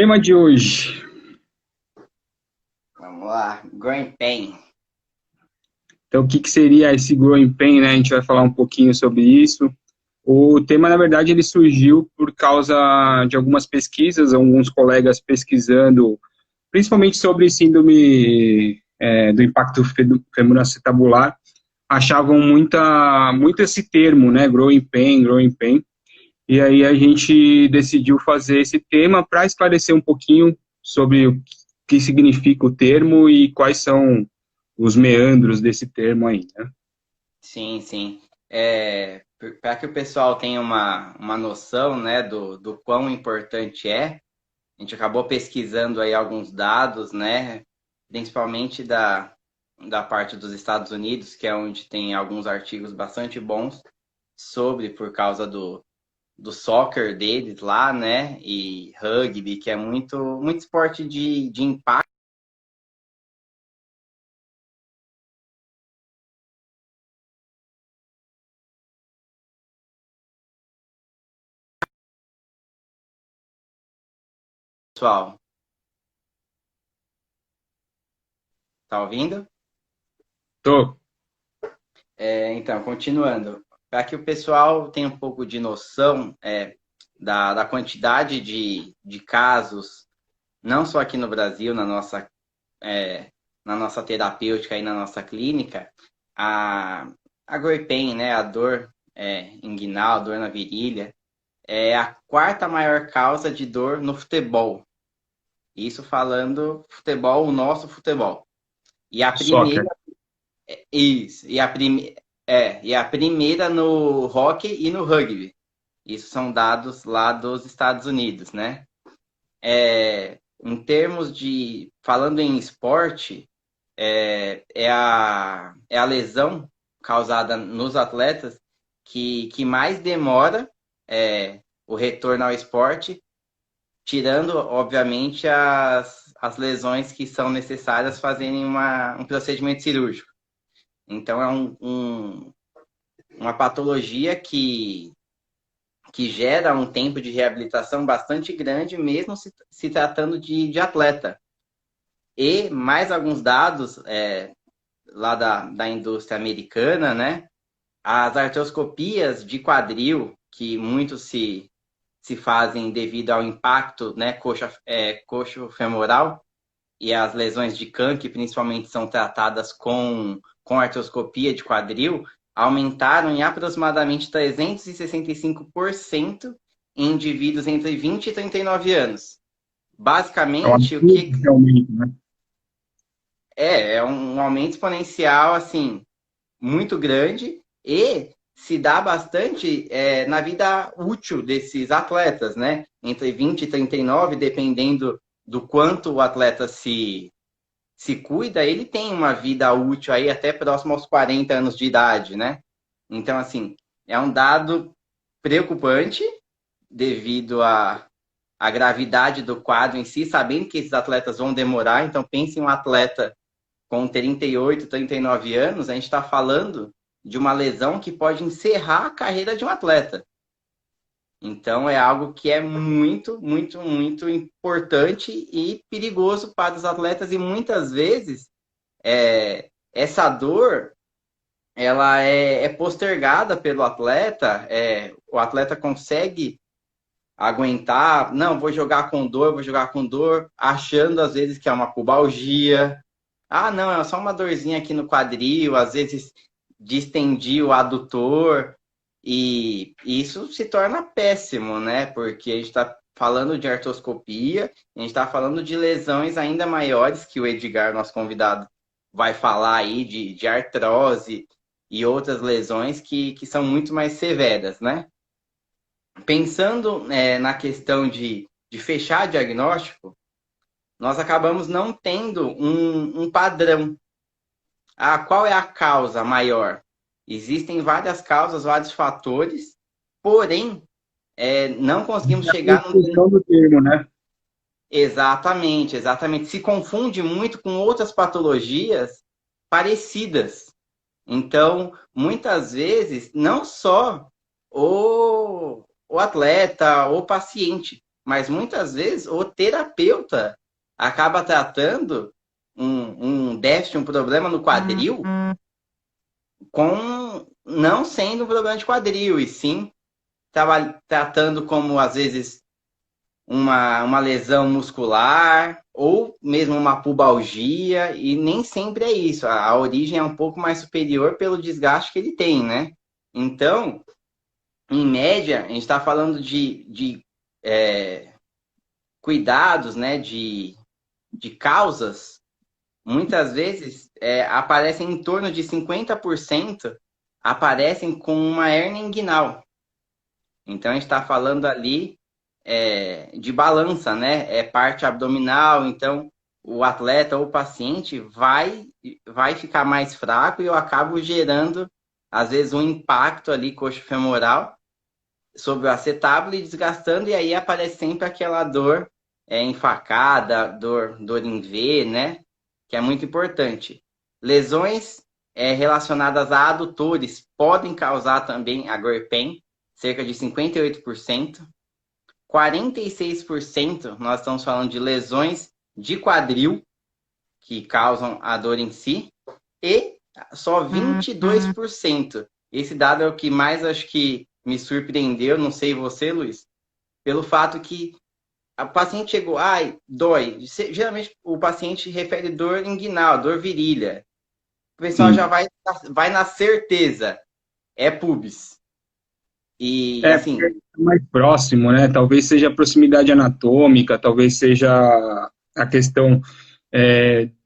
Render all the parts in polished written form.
Tema de hoje. Vamos lá, Growing Pain. Então, o que que seria esse growing pain, né? A gente vai falar um pouquinho sobre isso. O tema, na verdade, ele surgiu por causa de algumas pesquisas, alguns colegas pesquisando, principalmente sobre síndrome do impacto femoroacetabular, achavam muito esse termo, né? Growing pain, growing pain. E aí a gente decidiu fazer esse tema para esclarecer um pouquinho sobre o que significa o termo e quais são os meandros desse termo aí, né? Sim, sim. Para que o pessoal tenha uma noção, né, do quão importante é, a gente acabou pesquisando aí alguns dados, né, principalmente da parte dos Estados Unidos, que é onde tem alguns artigos bastante bons sobre, por causa do soccer deles lá, né, e rugby, que é muito esporte de impacto. Pessoal, tá ouvindo? Tô. Então, continuando, para que o pessoal tenha um pouco de noção da quantidade de casos, não só aqui no Brasil, na nossa terapêutica e na nossa clínica, a Grey Pain, né, a dor inguinal, a dor na virilha, é a quarta maior causa de dor no futebol. Isso falando futebol, o nosso futebol. E a Soccer. primeira Isso, e a primeira no hóquei e no rugby. Isso são dados lá dos Estados Unidos, né? Em termos de, falando em esporte, é a lesão causada nos atletas que mais demora o retorno ao esporte, tirando, obviamente, as lesões que são necessárias fazerem um procedimento cirúrgico. Então, uma patologia que gera um tempo de reabilitação bastante grande, mesmo se tratando de atleta. E mais alguns dados lá da indústria americana, né? As artroscopias de quadril, que muitos se fazem devido ao impacto, né, coxo-femoral, e as lesões de Kahn, que principalmente são tratadas com artroscopia de quadril, aumentaram em aproximadamente 365% em indivíduos entre 20 e 39 anos. É um Basicamente, o que absurdo realmente, né? é um aumento exponencial assim muito grande e se dá bastante na vida útil desses atletas, né? Entre 20 e 39, dependendo do quanto o atleta se cuida, ele tem uma vida útil aí até próximo aos 40 anos de idade, né? Então, assim, é um dado preocupante devido à gravidade do quadro em si, sabendo que esses atletas vão demorar. Então, pense em um atleta com 38, 39 anos, a gente está falando de uma lesão que pode encerrar a carreira de um atleta. Então, é algo que é muito importante e perigoso para os atletas, e muitas vezes essa dor ela é postergada pelo atleta, o atleta consegue aguentar, não, vou jogar com dor, achando às vezes que é uma pubalgia. Ah, não, é só uma dorzinha aqui no quadril, às vezes distendir o adutor, e isso se torna péssimo, né? Porque a gente está falando de artroscopia, a gente está falando de lesões ainda maiores que o Edgar, nosso convidado, vai falar aí de artrose e outras lesões que são muito mais severas, né? Pensando na questão de fechar diagnóstico, nós acabamos não tendo um padrão. Ah, qual é a causa maior? Existem várias causas, vários fatores, porém, não conseguimos A chegar num. construção do termo, né? Exatamente. Se confunde muito com outras patologias parecidas. Então, muitas vezes, não só o atleta, o paciente, mas muitas vezes o terapeuta acaba tratando um déficit, um problema no quadril, com não sendo um problema de quadril, e sim tratando como, às vezes, uma lesão muscular ou mesmo uma pubalgia, e nem sempre é isso. A origem é um pouco mais superior pelo desgaste que ele tem, né? Então, em média, a gente está falando de cuidados, né? De causas, muitas vezes aparecem em torno de 50% aparecem com uma hérnia inguinal. Então, a gente está falando ali de balança, né? É parte abdominal, então o atleta ou o paciente vai ficar mais fraco, e eu acabo gerando, às vezes, um impacto ali coxofemoral sobre o acetábulo e desgastando, e aí aparece sempre aquela dor enfacada, dor em V, né? Que é muito importante. Lesões relacionadas a adutores podem causar também a gore pain, cerca de 58%. 46% nós estamos falando de lesões de quadril, que causam a dor em si, e só 22%. Esse dado é o que mais acho que me surpreendeu, não sei você, Luiz, pelo fato que a paciente chegou, ai, dói. Geralmente o paciente refere dor inguinal, dor virilha. O pessoal já vai na certeza, é pubis. E assim, É mais próximo, né? Talvez seja a proximidade anatômica, talvez seja a questão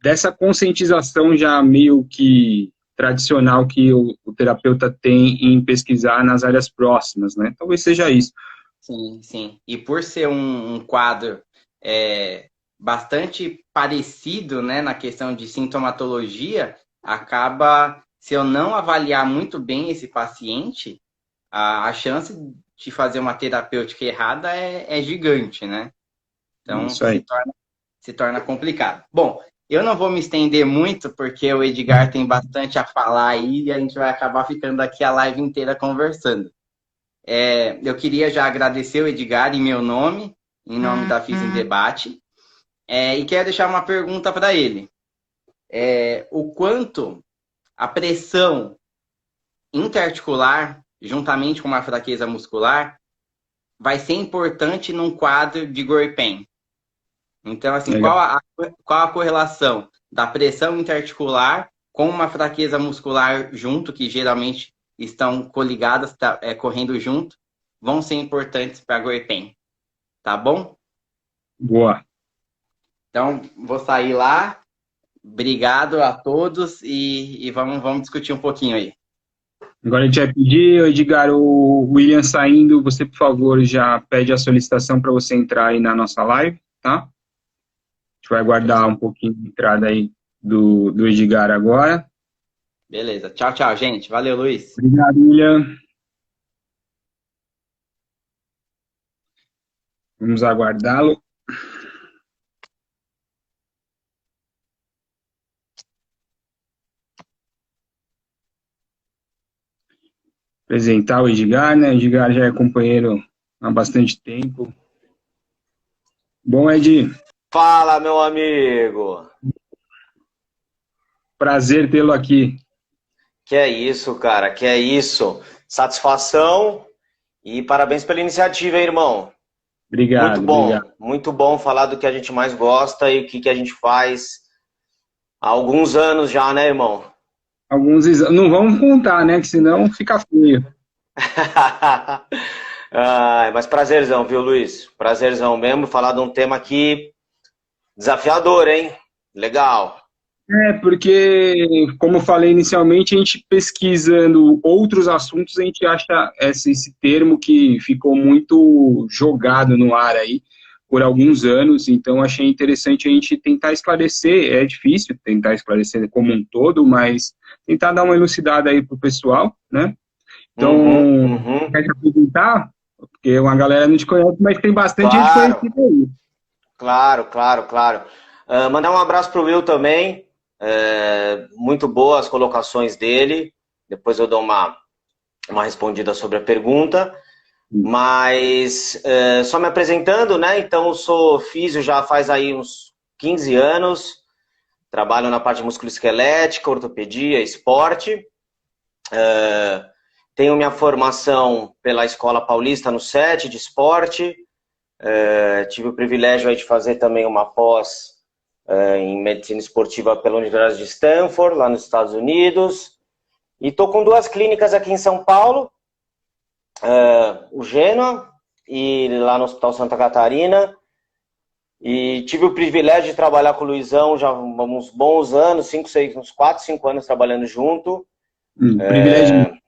dessa conscientização já meio que tradicional que o terapeuta tem em pesquisar nas áreas próximas, né? Talvez seja isso. sim, sim. E por ser um quadro bastante parecido, né, na questão de sintomatologia, acaba, se eu não avaliar muito bem esse paciente, a chance de fazer uma terapêutica errada é gigante, né? Então, Isso aí. se torna complicado. Bom, eu não vou me estender muito, porque o Edgar tem bastante a falar aí, e a gente vai acabar ficando aqui a live inteira conversando. Eu queria já agradecer o Edgar em meu nome, em nome da FIS em Debate, e quero deixar uma pergunta para ele. O quanto a pressão interarticular, juntamente com uma fraqueza muscular, vai ser importante num quadro de gore pain? Então, assim, qual a correlação da pressão interarticular com uma fraqueza muscular junto, que geralmente estão coligadas, correndo junto, vão ser importantes para a gore pain? Tá bom? Boa. Então, vou sair lá. Obrigado a todos e vamos discutir um pouquinho aí. Agora a gente vai pedir, Edgar, o William saindo, você, por favor, já pede a solicitação para você entrar aí na nossa live, tá? A gente vai aguardar um pouquinho de entrada aí do Edgar agora. Beleza. Tchau, tchau, gente. Valeu, Luiz. Obrigado, William. Vamos aguardá-lo. Apresentar o Edgar, né? O Edgar já é companheiro há bastante tempo. Bom, Ed. Fala, meu amigo. Prazer tê-lo aqui. Que é isso, cara, que é isso. Satisfação e parabéns pela iniciativa, hein, irmão. Obrigado. Muito bom falar do que a gente mais gosta e o que a gente faz há alguns anos já, né, irmão? Não vamos contar, né? Que senão fica feio. Mas prazerzão, viu, Luiz? Prazerzão mesmo falar de um tema aqui desafiador, hein? Legal. Porque, como eu falei inicialmente, a gente pesquisando outros assuntos, a gente acha esse termo que ficou muito jogado no ar aí por alguns anos, então achei interessante a gente tentar esclarecer, é difícil tentar esclarecer como um todo, mas tentar dar uma elucidada aí pro pessoal, né? Então, quer te apresentar? Porque uma galera não te conhece, mas tem bastante gente conhecida aí. Claro. Mandar um abraço pro Will também. Muito boas as colocações dele. Depois eu dou uma respondida sobre a pergunta. Mas, só me apresentando, né? Então, eu sou físio já faz aí uns 15 anos, trabalho na parte musculoesquelética, ortopedia, esporte. Tenho minha formação pela Escola Paulista no SET de esporte. Tive o privilégio aí de fazer também uma pós em medicina esportiva pela Universidade de Stanford, lá nos Estados Unidos. E estou com 2 clínicas aqui em São Paulo, o Gênua e lá no Hospital Santa Catarina. E tive o privilégio de trabalhar com o Luizão já há uns bons anos, uns 4, 5 anos trabalhando junto. Privilégio.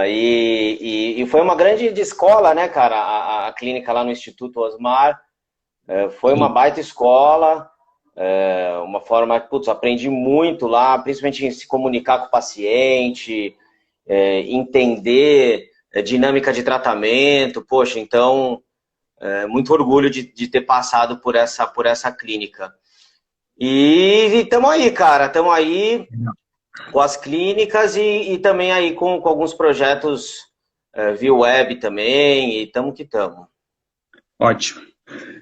E foi uma grande escola, né, cara? A clínica lá no Instituto Osmar foi uma baita escola, uma forma, putz, aprendi muito lá, principalmente em se comunicar com o paciente, entender dinâmica de tratamento. Poxa, então, muito orgulho de ter passado por essa clínica. E estamos aí, cara, estamos aí com as clínicas e também aí com alguns projetos via web também, e estamos que estamos. Ótimo.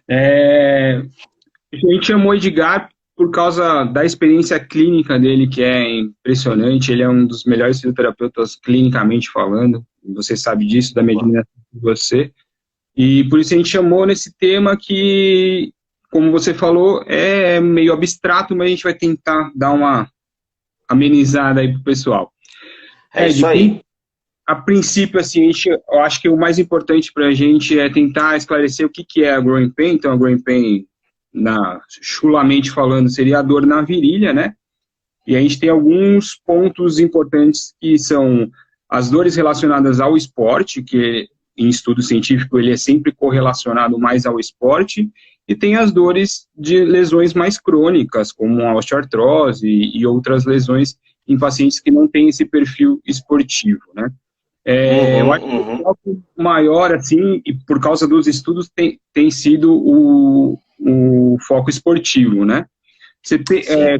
A gente chamou Edgar por causa da experiência clínica dele, que é impressionante. Ele é um dos melhores fisioterapeutas clinicamente falando. Você sabe disso, da minha admiração por você. E por isso a gente chamou nesse tema que, como você falou, é meio abstrato, mas a gente vai tentar dar uma amenizada aí pro pessoal. Isso aí. A princípio, assim, eu acho que o mais importante para a gente é tentar esclarecer o que é a growing pain. Então, a growing pain, chulamente falando, seria a dor na virilha, né? E a gente tem alguns pontos importantes que são as dores relacionadas ao esporte, que em estudo científico ele é sempre correlacionado mais ao esporte, e tem as dores de lesões mais crônicas, como a osteoartrose e outras lesões em pacientes que não têm esse perfil esportivo, né? Eu acho que o foco maior, assim, e por causa dos estudos, tem sido o foco esportivo, né?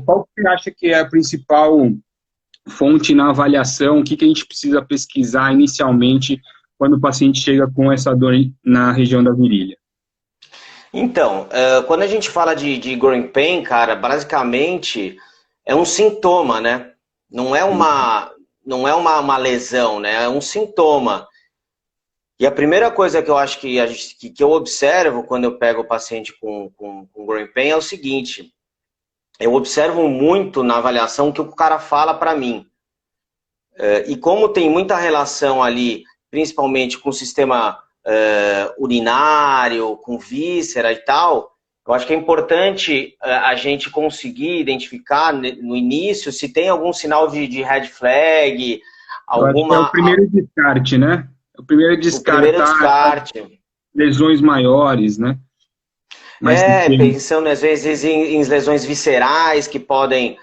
Qual que você acha que é a principal fonte na avaliação? O que a gente precisa pesquisar inicialmente quando o paciente chega com essa dor na região da virilha? Então, quando a gente fala de growing pain, cara, basicamente é um sintoma, né? Não é uma lesão, né? É um sintoma. E a primeira coisa que eu acho que eu observo quando eu pego o paciente com growing pain é o seguinte: eu observo muito na avaliação o que o cara fala para mim. E como tem muita relação ali, principalmente com o sistema urinário, com víscera e tal, eu acho que é importante a gente conseguir identificar no início se tem algum sinal de red flag, alguma... É o primeiro descarte, né? O primeiro descarte. Lesões maiores, né? Pensando às vezes em lesões viscerais que podem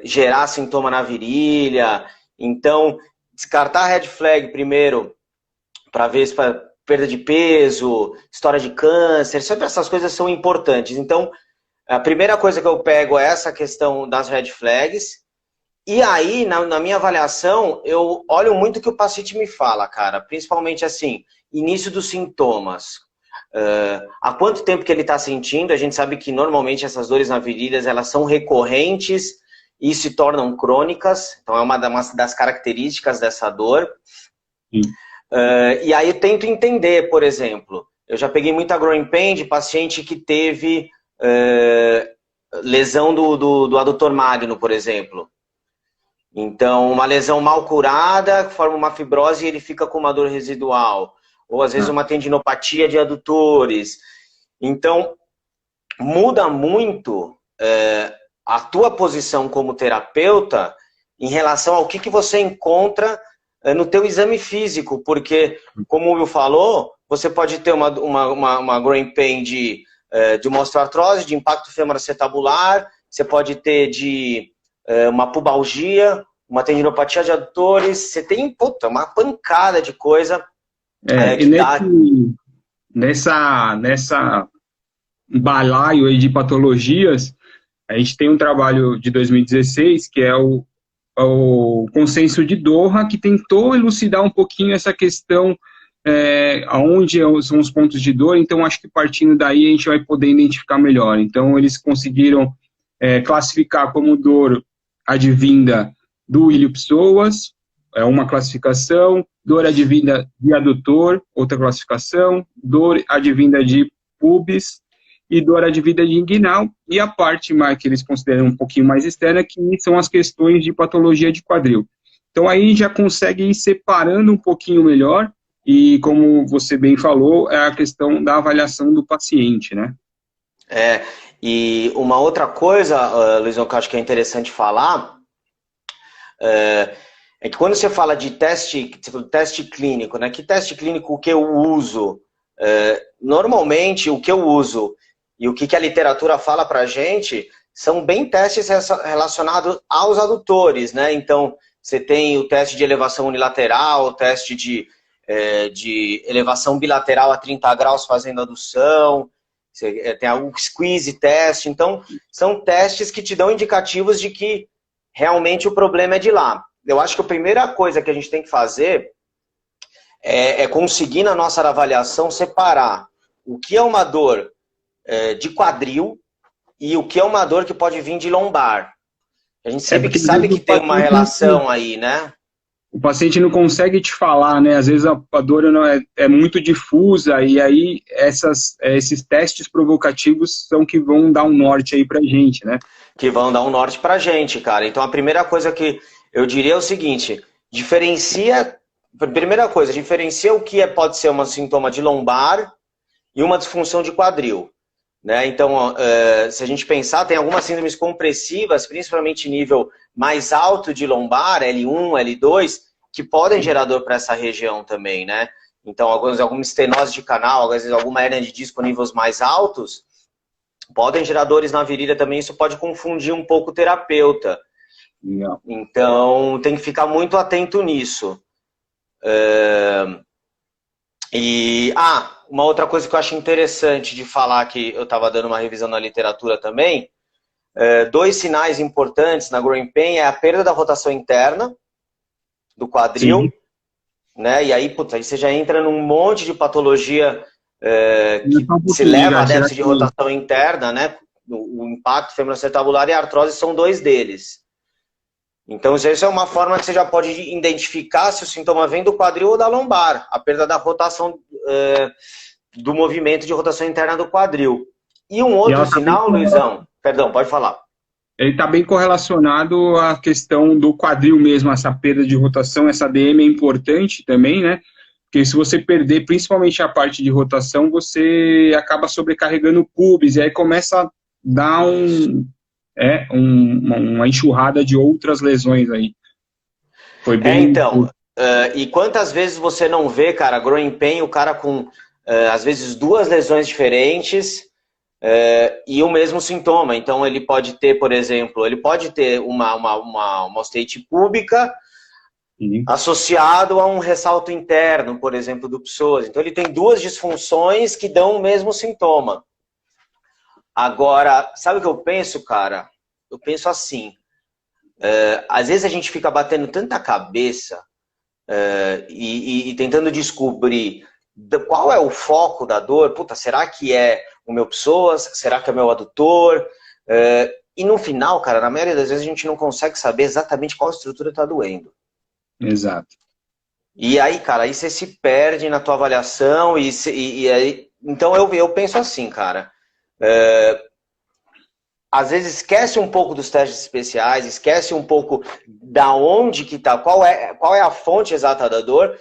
gerar sintoma na virilha. Então, descartar red flag primeiro, para ver se perda de peso, história de câncer, sempre essas coisas são importantes. Então, a primeira coisa que eu pego é essa questão das red flags. E aí, na minha avaliação, eu olho muito o que o paciente me fala, cara. Principalmente assim, início dos sintomas. Há quanto tempo que ele está sentindo? A gente sabe que normalmente essas dores na virilha, elas são recorrentes e se tornam crônicas. Então é uma das características dessa dor. E aí eu tento entender, por exemplo, eu já peguei muita growing pain de paciente que teve lesão do adutor magno, por exemplo. Então, uma lesão mal curada, forma uma fibrose e ele fica com uma dor residual. Ou, às vezes, uma tendinopatia de adutores. Então, muda muito a tua posição como terapeuta em relação ao que você encontra no teu exame físico. Porque, como o Will falou, você pode ter uma growing pain de uma osteoartrose, de impacto femoroacetabular, você pode ter uma pubalgia, uma tendinopatia de adutores, você tem uma pancada de coisa. Nessa balaio aí de patologias, a gente tem um trabalho de 2016 que é o o consenso de Doha, que tentou elucidar um pouquinho essa questão, aonde são os pontos de dor. Então, acho que partindo daí a gente vai poder identificar melhor. Então, eles conseguiram classificar como dor advinda do ilho-psoas, uma classificação, dor advinda de adutor, outra classificação, dor advinda de pubis e dor advinda de inguinal, e a parte mais que eles consideram um pouquinho mais externa, que são as questões de patologia de quadril. Então, aí já consegue ir separando um pouquinho melhor, e como você bem falou, é a questão da avaliação do paciente, né? E uma outra coisa, Luizão, que eu acho que é interessante falar, é que quando você fala de teste clínico, né? Que teste clínico que eu uso? Normalmente, o que eu uso e o que a literatura fala pra gente são bem testes relacionados aos adutores, né? Então, você tem o teste de elevação unilateral, o teste de elevação bilateral a 30 graus fazendo adução, você tem o squeeze test. Então, são testes que te dão indicativos de que realmente o problema é de lá. Eu acho que a primeira coisa que a gente tem que fazer é conseguir na nossa avaliação separar o que é uma dor de quadril e o que é uma dor que pode vir de lombar. A gente sempre sabe que tem uma relação aí, né? O paciente não consegue te falar, né? Às vezes a dor não é muito difusa, e aí esses testes provocativos são que vão dar um norte aí pra gente, né? Que vão dar um norte pra gente, cara. Então a primeira coisa que eu diria é o seguinte: diferencia o que pode ser um sintoma de lombar e uma disfunção de quadril, né? Então, se a gente pensar, tem algumas síndromes compressivas, principalmente nível mais alto de lombar, L1, L2, que podem gerar dor para essa região também, né? Então, alguma estenose de canal, às vezes alguma hérnia de disco a níveis mais altos, podem gerar dores na virilha também. Isso pode confundir um pouco o terapeuta. Não. Então, tem que ficar muito atento nisso. Uma outra coisa que eu acho interessante de falar, que eu estava dando uma revisão na literatura também, 2 sinais importantes na growing pain é a perda da rotação interna do quadril, né? E aí, aí você já entra num monte de patologia que se leva a déficit de rotação interna, né? O impacto femoroacetabular e a artrose são 2 deles. Então, isso é uma forma que você já pode identificar se o sintoma vem do quadril ou da lombar, a perda da rotação, do movimento de rotação interna do quadril. E um outro sinal, Luizão, perdão, pode falar. Ele está bem correlacionado à questão do quadril mesmo, essa perda de rotação. Essa DM é importante também, né? Porque se você perder principalmente a parte de rotação, você acaba sobrecarregando o pubis, e aí começa a dar uma enxurrada de outras lesões aí. Foi bem... e quantas vezes você não vê, cara, growing pain, o cara com, às vezes, 2 lesões diferentes e o mesmo sintoma. Então, ele pode ter, por exemplo, uma osteite púbica associado a um ressalto interno, por exemplo, do psoas. Então, ele tem 2 disfunções que dão o mesmo sintoma. Agora, sabe o que eu penso, cara? Eu penso assim, às vezes a gente fica batendo tanta cabeça e tentando descobrir qual é o foco da dor. Puta, será que é o meu psoas? Será que é o meu adutor? E no final, cara, na maioria das vezes a gente não consegue saber exatamente qual estrutura está doendo. Exato. E aí, cara, aí você se perde na tua avaliação e aí... Então eu penso assim, cara... às vezes esquece um pouco dos testes especiais, esquece um pouco da onde que tá, qual é a fonte exata da dor,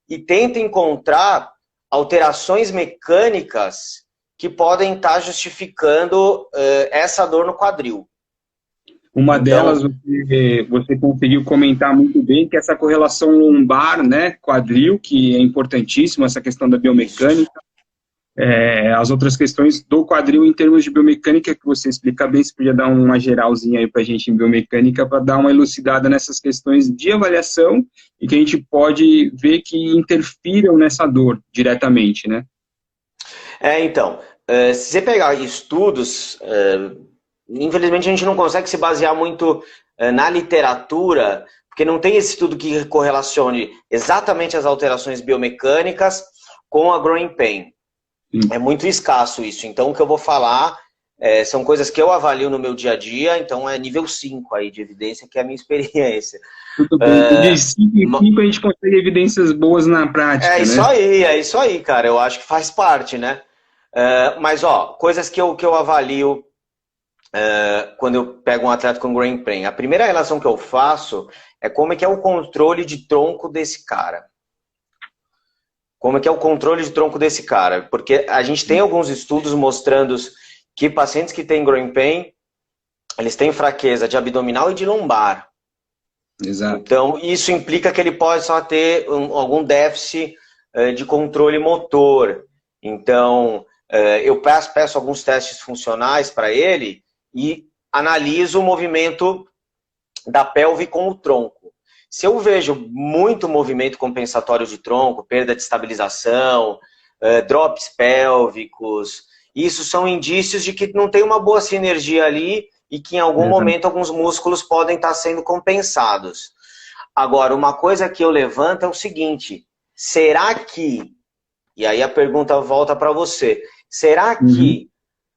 e tenta encontrar alterações mecânicas que podem estar justificando essa dor no quadril. Uma delas, você conseguiu comentar muito bem, que é essa correlação lombar, né, quadril, que é importantíssima, essa questão da biomecânica. As outras questões do quadril em termos de biomecânica, que você explica bem, você podia dar uma geralzinha aí pra gente em biomecânica, para dar uma elucidada nessas questões de avaliação e que a gente pode ver que interfiram nessa dor diretamente, né? Então, se você pegar estudos, infelizmente a gente não consegue se basear muito na literatura, porque não tem esse estudo que correlacione exatamente as alterações biomecânicas com a growing pain. É muito escasso isso. Então, o que eu vou falar são coisas que eu avalio no meu dia a dia, então é nível 5 aí de evidência, que é a minha experiência. Muito bom. De 5 em 5 a gente consegue evidências boas na prática, é isso né? aí, é isso aí, cara. Eu acho que faz parte, né? Mas, ó, coisas que eu avalio quando eu pego um atleta com growing pain. A primeira relação que eu faço é como é que é o controle de tronco desse cara. Como é que é o controle de tronco desse cara? Porque a gente tem alguns estudos mostrando que pacientes que têm growing pain, eles têm fraqueza de abdominal e de lombar. Exato. Então, isso implica que ele pode só ter algum déficit de controle motor. Então, eu peço alguns testes funcionais para ele e analiso o movimento da pelve com o tronco. Se eu vejo muito movimento compensatório de tronco, perda de estabilização, drops pélvicos, isso são indícios de que não tem uma boa sinergia ali e que em algum momento alguns músculos podem estar sendo compensados. Agora, uma coisa que eu levanto é o seguinte, será que, e aí a pergunta volta para você, será que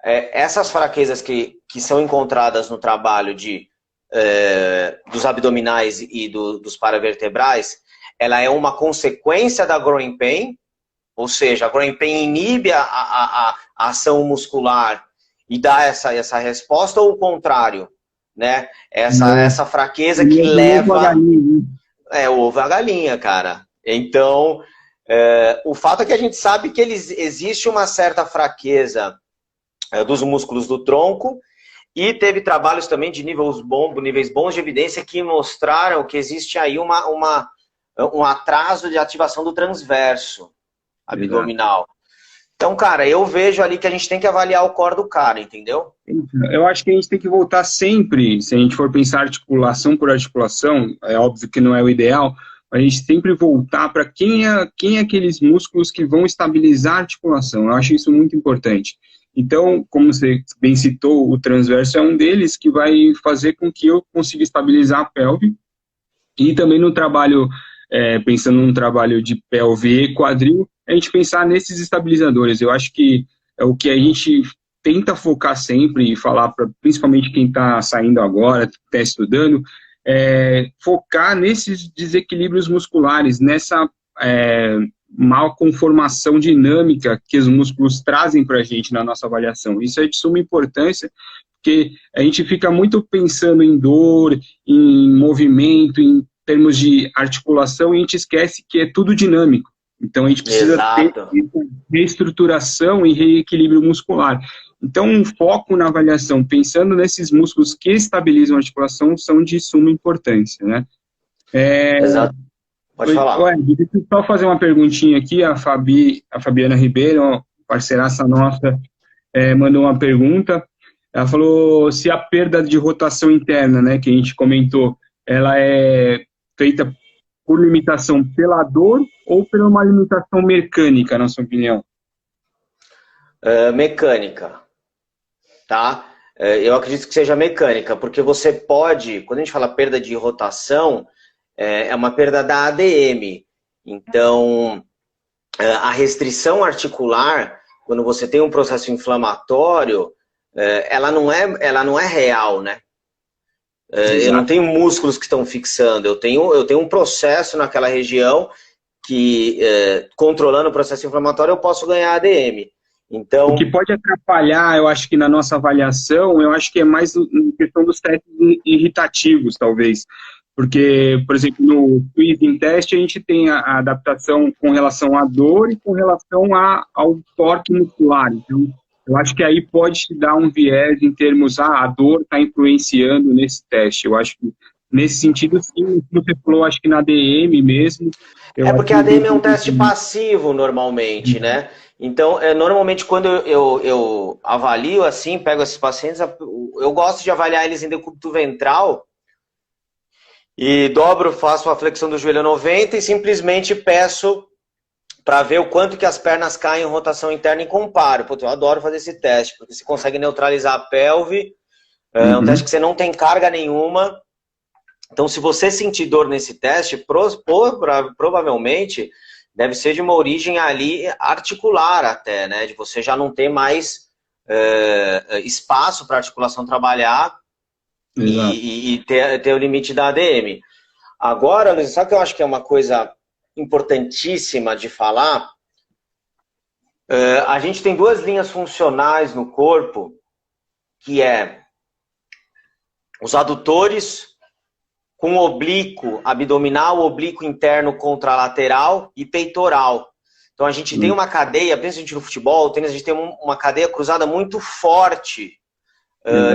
essas fraquezas que são encontradas no trabalho dos abdominais e dos paravertebrais, ela é uma consequência da growing pain, ou seja, a growing pain inibe a ação muscular e dá essa resposta, ou o contrário, né? Essa fraqueza que leva... o ovo a galinha, cara. Então, o fato é que a gente sabe que existe uma certa fraqueza dos músculos do tronco, e teve trabalhos também de níveis bons de evidência que mostraram que existe aí um atraso de ativação do transverso abdominal. Então, cara, eu vejo ali que a gente tem que avaliar o core do cara, entendeu? Eu acho que a gente tem que voltar sempre, se a gente for pensar articulação por articulação, é óbvio que não é o ideal, a gente sempre voltar para quem é aqueles músculos que vão estabilizar a articulação. Eu acho isso muito importante. Então, como você bem citou, o transverso é um deles que vai fazer com que eu consiga estabilizar a pelve. E também no trabalho, pensando num trabalho de pelve e quadril, a gente pensar nesses estabilizadores. Eu acho que é o que a gente tenta focar sempre e falar para principalmente quem está saindo agora, está estudando, focar nesses desequilíbrios musculares, nessa mal conformação dinâmica que os músculos trazem para a gente na nossa avaliação. Isso é de suma importância, porque a gente fica muito pensando em dor, em movimento, em termos de articulação, e a gente esquece que é tudo dinâmico. Então, a gente precisa ter reestruturação e reequilíbrio muscular. Então, um foco na avaliação, pensando nesses músculos que estabilizam a articulação, são de suma importância, né? Exato. Pode falar. Deixa eu só fazer uma perguntinha aqui. A Fabiana Ribeiro, parceiraça nossa, mandou uma pergunta. Ela falou se a perda de rotação interna, né, que a gente comentou, ela é feita por limitação pela dor ou por uma limitação mecânica, na sua opinião? Mecânica, tá? Eu acredito que seja mecânica, porque você pode, quando a gente fala perda de rotação, é uma perda da ADM. Então, a restrição articular, quando você tem um processo inflamatório, ela não é real, né? Eu não tenho músculos que estão fixando, eu tenho um processo naquela região que, controlando o processo inflamatório, eu posso ganhar ADM. Então, o que pode atrapalhar, eu acho que na nossa avaliação, eu acho que é mais em questão dos testes irritativos, talvez. Porque, por exemplo, no Tweezing Test, a gente tem a adaptação com relação à dor e com relação ao torque muscular. Então, eu acho que aí pode te dar um viés em termos, a dor está influenciando nesse teste. Eu acho que, nesse sentido, sim, você falou, acho que na ADM mesmo. Porque a ADM é um teste passivo, normalmente, né? Então, normalmente, quando eu avalio assim, pego esses pacientes, eu gosto de avaliar eles em decúbito ventral, e dobro, faço a flexão do joelho a 90 e simplesmente peço para ver o quanto que as pernas caem em rotação interna e comparo. Pô, eu adoro fazer esse teste, porque você consegue neutralizar a pelve, é um teste que você não tem carga nenhuma, Então, se você sentir dor nesse teste, provavelmente deve ser de uma origem ali articular até, né? De você já não ter mais espaço para a articulação trabalhar e ter o limite da ADM. Agora, Luiz, sabe o que eu acho que é uma coisa importantíssima de falar? A gente tem duas linhas funcionais no corpo, que é os adutores com oblíquo abdominal, oblíquo interno contralateral e peitoral. Então a gente tem uma cadeia, principalmente no futebol, no tênis, a gente tem uma cadeia cruzada muito forte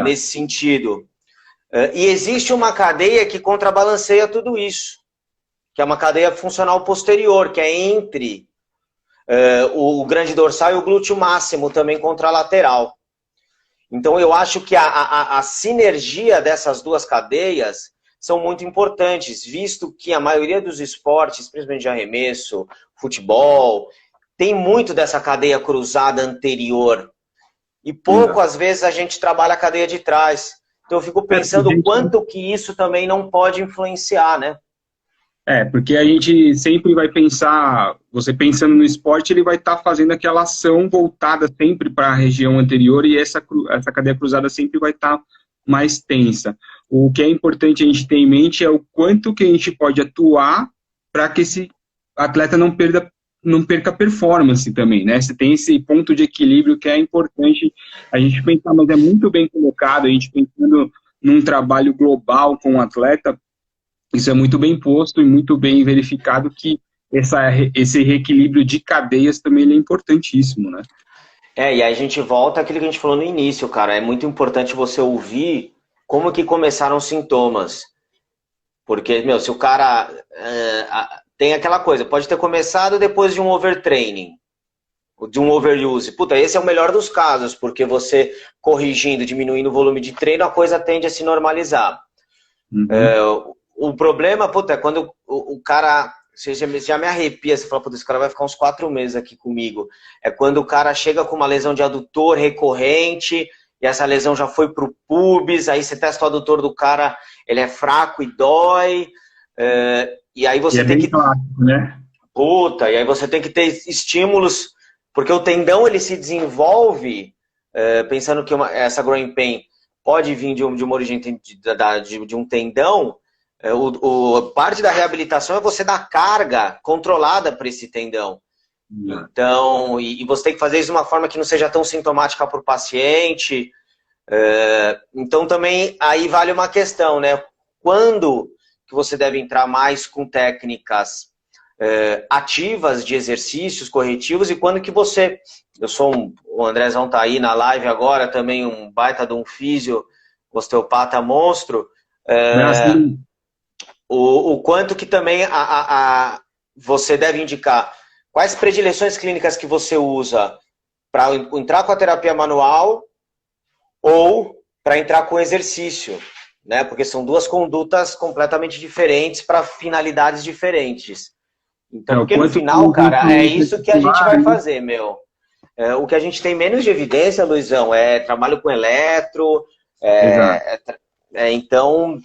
nesse sentido. E existe uma cadeia que contrabalanceia tudo isso, que é uma cadeia funcional posterior, que é entre o grande dorsal e o glúteo máximo, também contralateral. Então eu acho que a sinergia dessas duas cadeias são muito importantes, visto que a maioria dos esportes, principalmente de arremesso, futebol, tem muito dessa cadeia cruzada anterior. E pouco, às vezes, a gente trabalha a cadeia de trás. Então eu fico pensando o quanto que isso também não pode influenciar, né? Porque a gente sempre vai pensar, você pensando no esporte, ele vai estar fazendo aquela ação voltada sempre para a região anterior e essa cadeia cruzada sempre vai estar mais tensa. O que é importante a gente ter em mente é o quanto que a gente pode atuar para que esse atleta não perca performance também, né? Você tem esse ponto de equilíbrio que é importante a gente pensar, mas é muito bem colocado, a gente pensando num trabalho global com o atleta, isso é muito bem posto e muito bem verificado que esse reequilíbrio de cadeias também ele é importantíssimo, né? E aí a gente volta àquilo que a gente falou no início, cara. É muito importante você ouvir como que começaram os sintomas. Porque, se o cara tem aquela coisa, pode ter começado depois de um overtraining, de um overuse. Puta, esse é o melhor dos casos, porque você corrigindo, diminuindo o volume de treino, a coisa tende a se normalizar. O problema, puta, é quando o cara... Você já me arrepia, você fala, puta, esse cara vai ficar uns 4 meses aqui comigo. É quando o cara chega com uma lesão de adutor recorrente, e essa lesão já foi pro pubis, aí você testa o adutor do cara, ele é fraco e dói, e aí você tem que... Clássico, né? Puta, e aí você tem que ter estímulos, porque o tendão ele se desenvolve, pensando que essa growing pain pode vir de uma origem de um tendão. Parte da reabilitação é você dar carga controlada para esse tendão. Então, e você tem que fazer isso de uma forma que não seja tão sintomática para o paciente. Então também aí vale uma questão, né? Quando que você deve entrar mais com técnicas ativas de exercícios corretivos e quando que você... o Andrezão tá aí na live agora, também um baita de um físio, osteopata monstro. O quanto que também você deve indicar quais predileções clínicas que você usa para entrar com a terapia manual ou para entrar com exercício, né? Porque são duas condutas completamente diferentes para finalidades diferentes. Então, porque no final, cara, é isso que a gente vai fazer, meu. O que a gente tem menos de evidência, Luizão, é trabalho com eletro, então,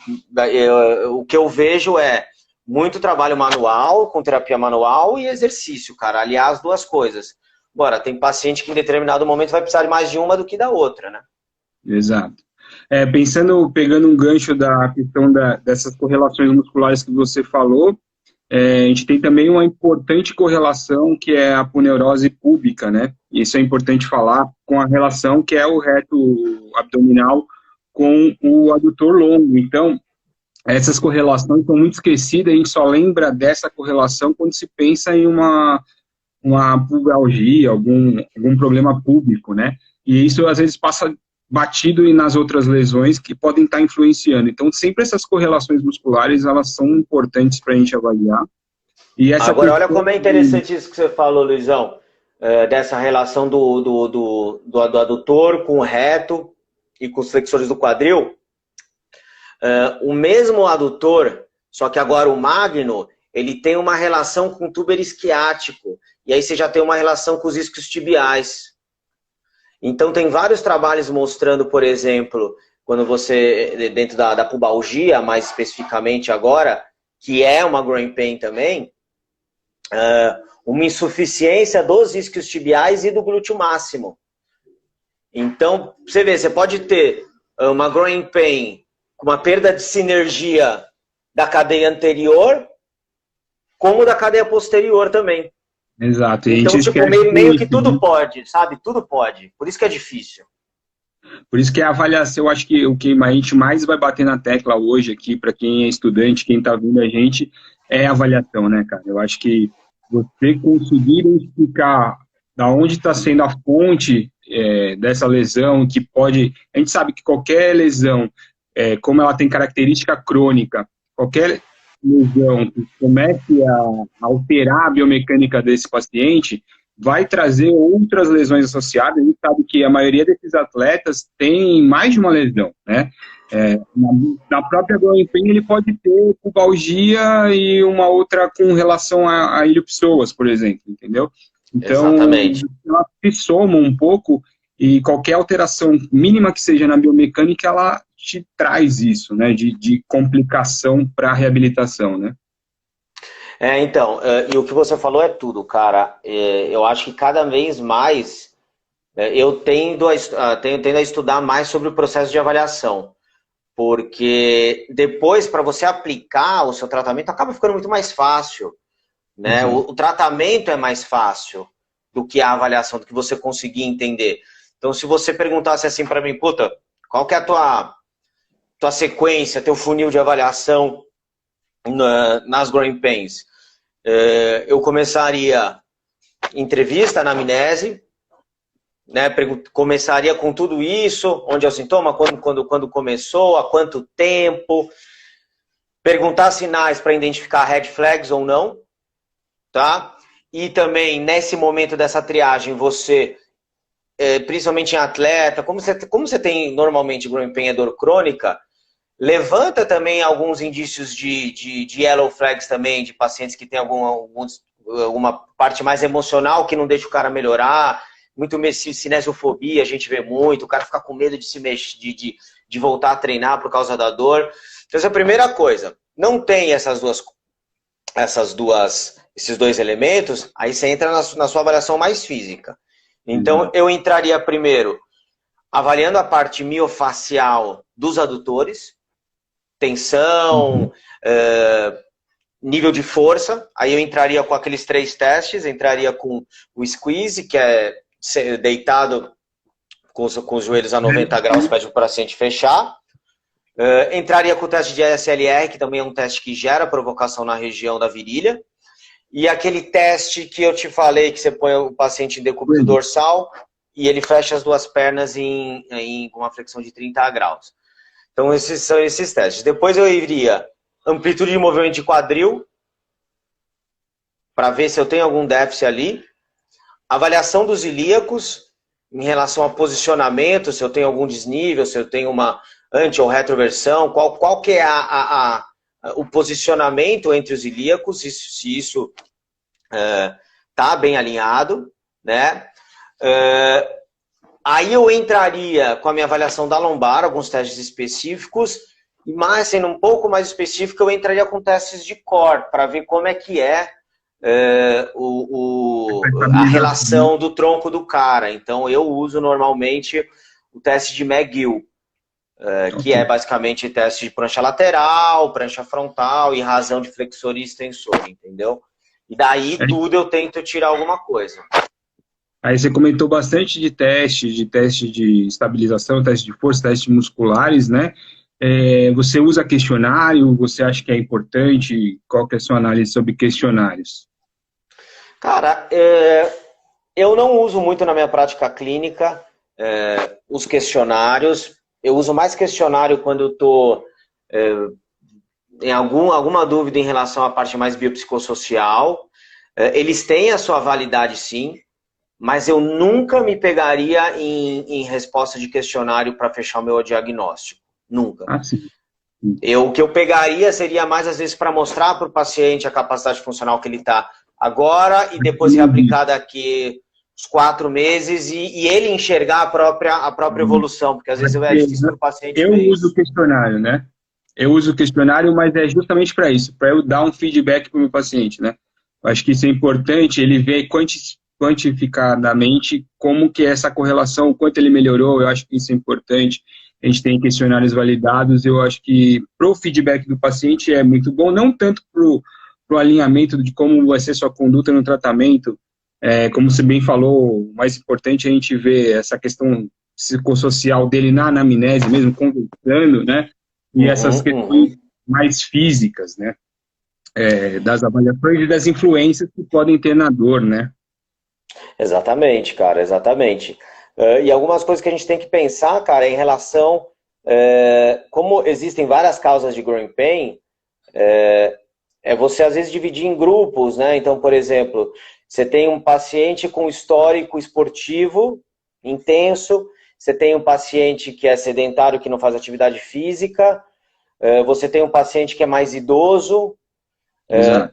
o que eu vejo é muito trabalho manual, com terapia manual e exercício, cara. Aliás, as duas coisas. Agora, tem paciente que em determinado momento vai precisar de mais de uma do que da outra, né? Exato. Pegando um gancho da questão dessas correlações musculares que você falou, a gente tem também uma importante correlação que é a aponeurose púbica, né? Isso é importante falar com a relação que é o reto abdominal com o adutor longo. Então, essas correlações são muito esquecidas, a gente só lembra dessa correlação quando se pensa em uma pubalgia, algum problema púbico, né? E isso às vezes passa batido nas outras lesões que podem estar influenciando. Então, sempre essas correlações musculares, elas são importantes para a gente avaliar. E agora, olha como é interessante isso que você falou, Luizão, dessa relação do adutor com o reto e com os flexores do quadril. O mesmo adutor, só que agora o magno, ele tem uma relação com o túber isquiático. E aí você já tem uma relação com os isquios tibiais. Então tem vários trabalhos mostrando, por exemplo, quando você, dentro da pubalgia, mais especificamente agora, que é uma growing pain também, uma insuficiência dos isquiotibiais e do glúteo máximo. Então, você vê, você pode ter uma growing pain com uma perda de sinergia da cadeia anterior, como da cadeia posterior também. Exato. E então, tipo, meio que tudo pode, sabe? Tudo pode. Por isso que é difícil. Por isso que a avaliação, eu acho que o que a gente mais vai bater na tecla hoje aqui, para quem é estudante, quem está vindo a gente, é a avaliação, né, cara? Eu acho que você conseguir identificar da onde está sendo a fonte dessa lesão, que pode... A gente sabe que qualquer lesão, como ela tem característica crônica, qualquer lesão que comece a alterar a biomecânica desse paciente, vai trazer outras lesões associadas. A gente sabe que a maioria desses atletas tem mais de uma lesão, né? Na própria growing pain, ele pode ter pubalgia e uma outra com relação a ilho-psoas, por exemplo, entendeu? Então, exatamente. Ela se soma um pouco e qualquer alteração mínima que seja na biomecânica, ela te traz isso, né? De complicação para a reabilitação, né? Então, e o que você falou é tudo, cara. Eu acho que cada vez mais eu tendo a estudar mais sobre o processo de avaliação. Porque depois, para você aplicar o seu tratamento, acaba ficando muito mais fácil. Né? Uhum. O tratamento é mais fácil do que a avaliação, do que você conseguir entender. Então, se você perguntasse assim para mim, puta, qual que é a tua sequência, teu funil de avaliação nas growing pains? Eu começaria entrevista, anamnese, né? Começaria com tudo isso, onde é o sintoma, quando começou, há quanto tempo, perguntar sinais para identificar red flags ou não, tá? E também, nesse momento dessa triagem, você, principalmente em atleta, como você tem normalmente growing pain, dor crônica, levanta também alguns indícios de yellow flags também, de pacientes que têm alguma parte mais emocional que não deixa o cara melhorar, muito cinesiofobia, a gente vê muito, o cara fica com medo de se mexer, de voltar a treinar por causa da dor. Então, essa é a primeira coisa. Não tem esses dois elementos, aí você entra na sua avaliação mais física. Então, eu entraria primeiro avaliando a parte miofacial dos adutores, tensão, nível de força. Aí eu entraria com aqueles 3 testes, entraria com o squeeze, que é deitado com os joelhos a 90 graus, pede para o paciente fechar. Entraria com o teste de ASLR, que também é um teste que gera provocação na região da virilha. E aquele teste que eu te falei, que você põe o paciente em decúbito dorsal e ele fecha as duas pernas com uma flexão de 30 graus. Então, esses são esses testes. Depois eu iria amplitude de movimento de quadril, para ver se eu tenho algum déficit ali. Avaliação dos ilíacos, em relação a posicionamento, se eu tenho algum desnível, se eu tenho uma anti- ou retroversão, qual que é o posicionamento entre os ilíacos, se isso está bem alinhado, né? Aí eu entraria com a minha avaliação da lombar, alguns testes específicos, e mais, sendo um pouco mais específico, eu entraria com testes de core, para ver como é que a relação do tronco do cara. Então, eu uso normalmente o teste de McGill, que é basicamente teste de prancha lateral, prancha frontal e razão de flexor e extensor, entendeu? E daí tudo eu tento tirar alguma coisa. Aí você comentou bastante de teste de estabilização, teste de força, testes musculares, né? Você usa questionário? Você acha que é importante? Qual que é a sua análise sobre questionários? Cara, eu não uso muito na minha prática clínica os questionários. Eu uso mais questionário quando eu estou em alguma dúvida em relação à parte mais biopsicossocial. Eles têm a sua validade, sim, mas eu nunca me pegaria em resposta de questionário para fechar o meu diagnóstico. Nunca. Ah, sim. O que eu pegaria seria mais, às vezes, para mostrar para o paciente a capacidade funcional que ele está agora e depois reaplicar daqui os 4 meses e ele enxergar a própria evolução, porque às vezes é difícil para o paciente Eu ver uso o isso. questionário, né? Eu uso o questionário, mas é justamente para isso, para eu dar um feedback para o meu paciente, né? Eu acho que isso é importante, ele ver quantificadamente como que é essa correlação, o quanto ele melhorou, eu acho que isso é importante. A gente tem questionários validados, eu acho que para o feedback do paciente é muito bom, não tanto para o alinhamento de como vai ser sua conduta no tratamento, como você bem falou, o mais importante é a gente ver essa questão psicossocial dele na anamnese mesmo, conversando, né? E essas questões mais físicas, né? Das avaliações e das influências que podem ter na dor, né? Exatamente, cara, exatamente. E algumas coisas que a gente tem que pensar, cara, em relação... como existem várias causas de growing pain, é você às vezes dividir em grupos, né? Então, por exemplo, você tem um paciente com histórico esportivo intenso, você tem um paciente que é sedentário, que não faz atividade física, você tem um paciente que é mais idoso,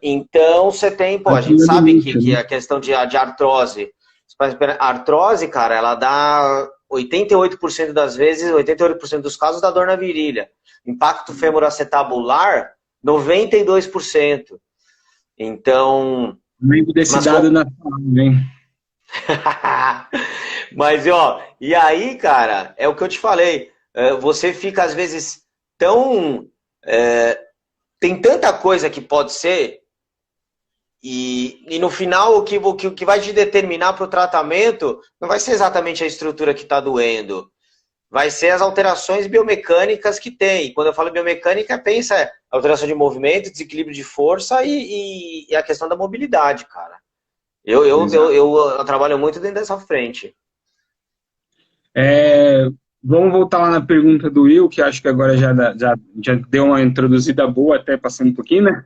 então você tem, a gente sabe que a questão de artrose, a artrose, cara, ela dá 88% das vezes, 88% dos casos dá dor na virilha. Impacto femoroacetabular, 92%. Então... Lembro desse dado na sala, hein? Mas, ó, e aí, cara, é o que eu te falei. Você fica, às vezes, tão... tem tanta coisa que pode ser, e no final o que vai te determinar para o tratamento não vai ser exatamente a estrutura que está doendo, vai ser as alterações biomecânicas que tem. E quando eu falo biomecânica, pensa alteração de movimento, desequilíbrio de força e a questão da mobilidade, cara. Eu trabalho muito dentro dessa frente. Vamos voltar lá na pergunta do Will, que acho que agora já deu uma introduzida boa, até passando um pouquinho, né?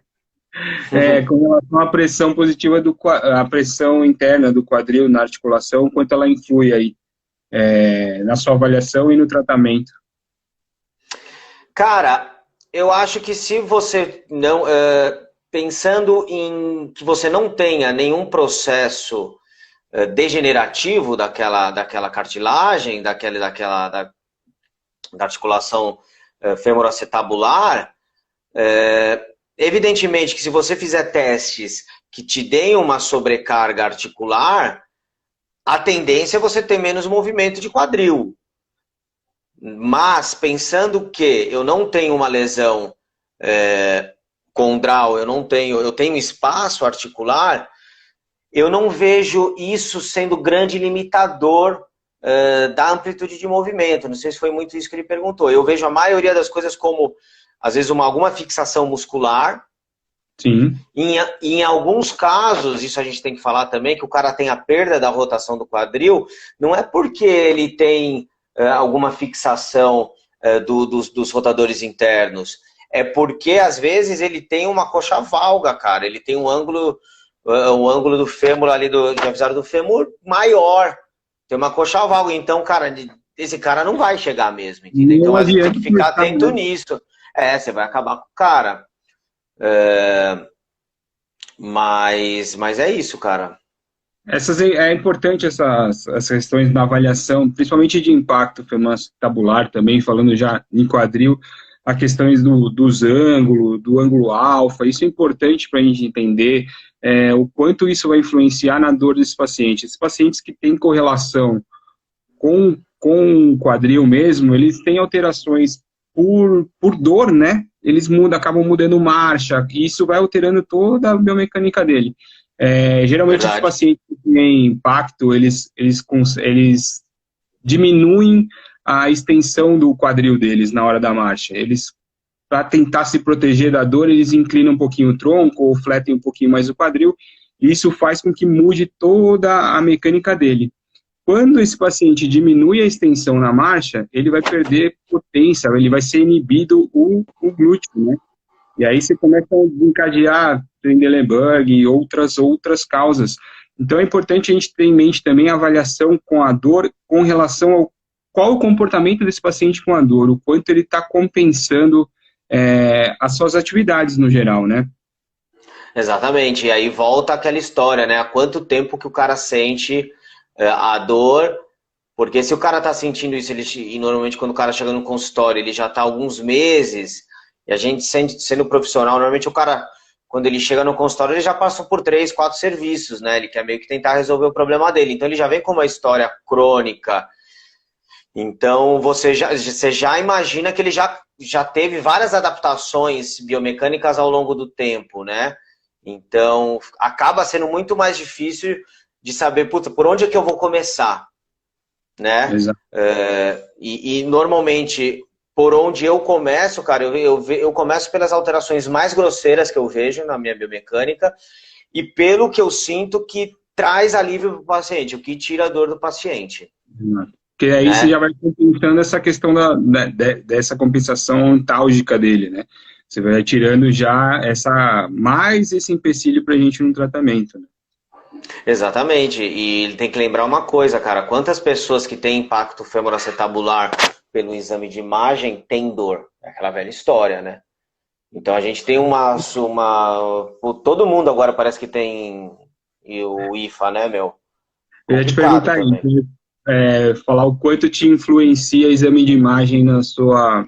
Com relação à pressão positiva, a pressão interna do quadril na articulação, quanto ela influi aí na sua avaliação e no tratamento? Cara, eu acho que se você não... pensando em que você não tenha nenhum processo degenerativo daquela cartilagem, da articulação femoroacetabular, evidentemente que se você fizer testes que te deem uma sobrecarga articular, a tendência é você ter menos movimento de quadril. Mas pensando que eu não tenho uma lesão condral, eu tenho espaço articular, eu não vejo isso sendo grande limitador da amplitude de movimento. Não sei se foi muito isso que ele perguntou. Eu vejo a maioria das coisas como, às vezes, alguma fixação muscular. Sim. Em alguns casos, isso a gente tem que falar também, que o cara tem a perda da rotação do quadril, não é porque ele tem alguma fixação dos rotadores internos, é porque, às vezes, ele tem uma coxa valga, cara. Ele tem um ângulo do fêmur ali, do avisário do fêmur maior. Tem uma coxa valga. Então, cara, esse cara não vai chegar mesmo, entendeu? Então, a gente tem que ficar atento nisso. Você vai acabar com o cara. Mas é isso, cara. É importante essas questões na avaliação, principalmente de impacto femoroacetabular também, falando já em quadril, as questões dos ângulos, do ângulo alfa, isso é importante para a gente entender o quanto isso vai influenciar na dor desses pacientes. Esses pacientes que têm correlação com o quadril mesmo, eles têm alterações por dor, né? Eles acabam mudando marcha, e isso vai alterando toda a biomecânica dele. Geralmente os pacientes que têm impacto, eles diminuem a extensão do quadril deles na hora da marcha. Eles, para tentar se proteger da dor, eles inclinam um pouquinho o tronco ou fletem um pouquinho mais o quadril, e isso faz com que mude toda a mecânica dele. Quando esse paciente diminui a extensão na marcha, ele vai perder potência, ele vai ser inibido o glúteo, né? E aí você começa a desencadear Trendelenburg e outras causas. Então é importante a gente ter em mente também a avaliação com a dor com relação ao qual o comportamento desse paciente com a dor, o quanto ele está compensando as suas atividades no geral, né? Exatamente, e aí volta aquela história, né? Há quanto tempo que o cara sente a dor, porque se o cara tá sentindo isso, e normalmente quando o cara chega no consultório, ele já tá há alguns meses, e a gente sendo profissional, normalmente o cara, quando ele chega no consultório, ele já passou por 3, 4 serviços, né? Ele quer meio que tentar resolver o problema dele. Então ele já vem com uma história crônica. Então você já imagina que ele já teve várias adaptações biomecânicas ao longo do tempo, né? Então acaba sendo muito mais difícil de saber, puta, por onde é que eu vou começar, né? E normalmente, por onde eu começo, cara, eu começo pelas alterações mais grosseiras que eu vejo na minha biomecânica e pelo que eu sinto que traz alívio para o paciente, o que tira a dor do paciente. Porque aí né? você já vai compensando essa questão dessa compensação ontálgica dele, né? Você vai tirando já mais esse empecilho pra gente no tratamento, né? Exatamente, e ele tem que lembrar uma coisa, cara, quantas pessoas que têm impacto femoroacetabular pelo exame de imagem têm dor? É aquela velha história, né? Então a gente tem todo mundo agora parece que tem o IFA, né, meu? Eu ia te Complicado perguntar também. isso, falar o quanto te influencia exame de imagem na sua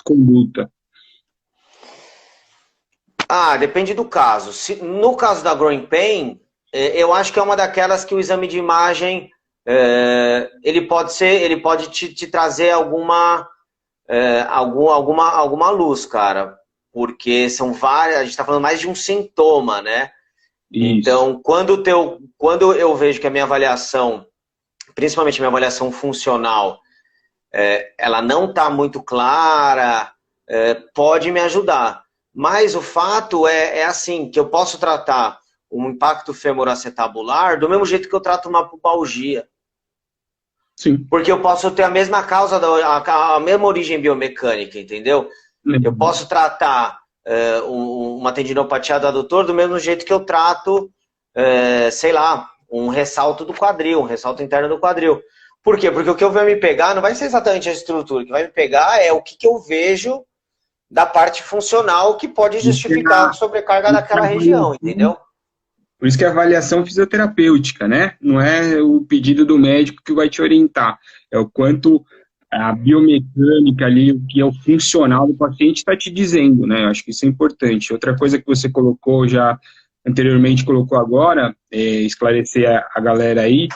conduta. Depende do caso. No caso da growing pain, eu acho que é uma daquelas que o exame de imagem ele pode te trazer alguma luz, cara, porque são várias, a gente está falando mais de um sintoma, né? Isso. Então, quando eu vejo que a minha avaliação, principalmente a minha avaliação funcional, ela não está muito clara, pode me ajudar. Mas o fato é assim, que eu posso tratar um impacto femoroacetabular do mesmo jeito que eu trato uma pubalgia. Sim. Porque eu posso ter a mesma causa, a mesma origem biomecânica, entendeu? Eu posso tratar uma tendinopatia do adutor do mesmo jeito que eu trato, sei lá, um ressalto do quadril, um ressalto interno do quadril. Por quê? Porque o que eu vou me pegar não vai ser exatamente a estrutura, o que vai me pegar é o que eu vejo da parte funcional que pode justificar a sobrecarga daquela região, entendeu? Por isso que a avaliação fisioterapêutica, né? Não é o pedido do médico que vai te orientar, é o quanto a biomecânica ali, o que é o funcional do paciente está te dizendo, né? Eu acho que isso é importante. Outra coisa que você colocou já anteriormente, colocou agora, esclarecer a galera aí,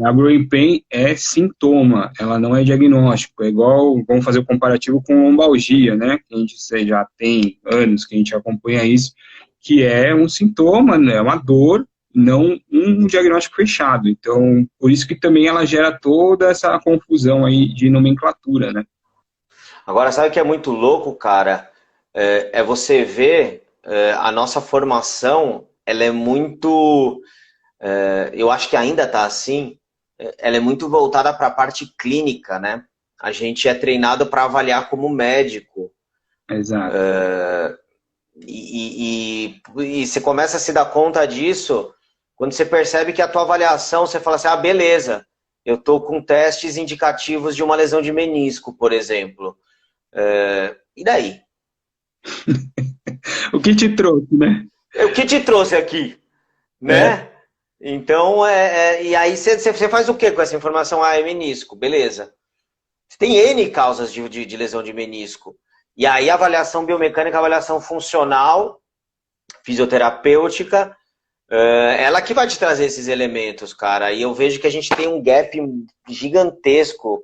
a growing pain é sintoma, ela não é diagnóstico. É igual, vamos fazer o comparativo com lombalgia, né? Que a gente já tem anos que a gente acompanha isso, que é um sintoma, né? É uma dor, não um diagnóstico fechado. Então, por isso que também ela gera toda essa confusão aí de nomenclatura, né? Agora, sabe o que é muito louco, cara? É você ver a nossa formação, ela é muito... eu acho que ainda está assim, ela é muito voltada para a parte clínica, né? A gente é treinado para avaliar como médico. Exato. E você começa a se dar conta disso quando você percebe que a tua avaliação, você fala assim, beleza, eu estou com testes indicativos de uma lesão de menisco, por exemplo. E daí? O que te trouxe, né? O que te trouxe aqui? Né? Então, e aí você faz o que com essa informação? É menisco, beleza. Você tem N causas de lesão de menisco. E aí a avaliação biomecânica, a avaliação funcional, fisioterapêutica, ela que vai te trazer esses elementos, cara. E eu vejo que a gente tem um gap gigantesco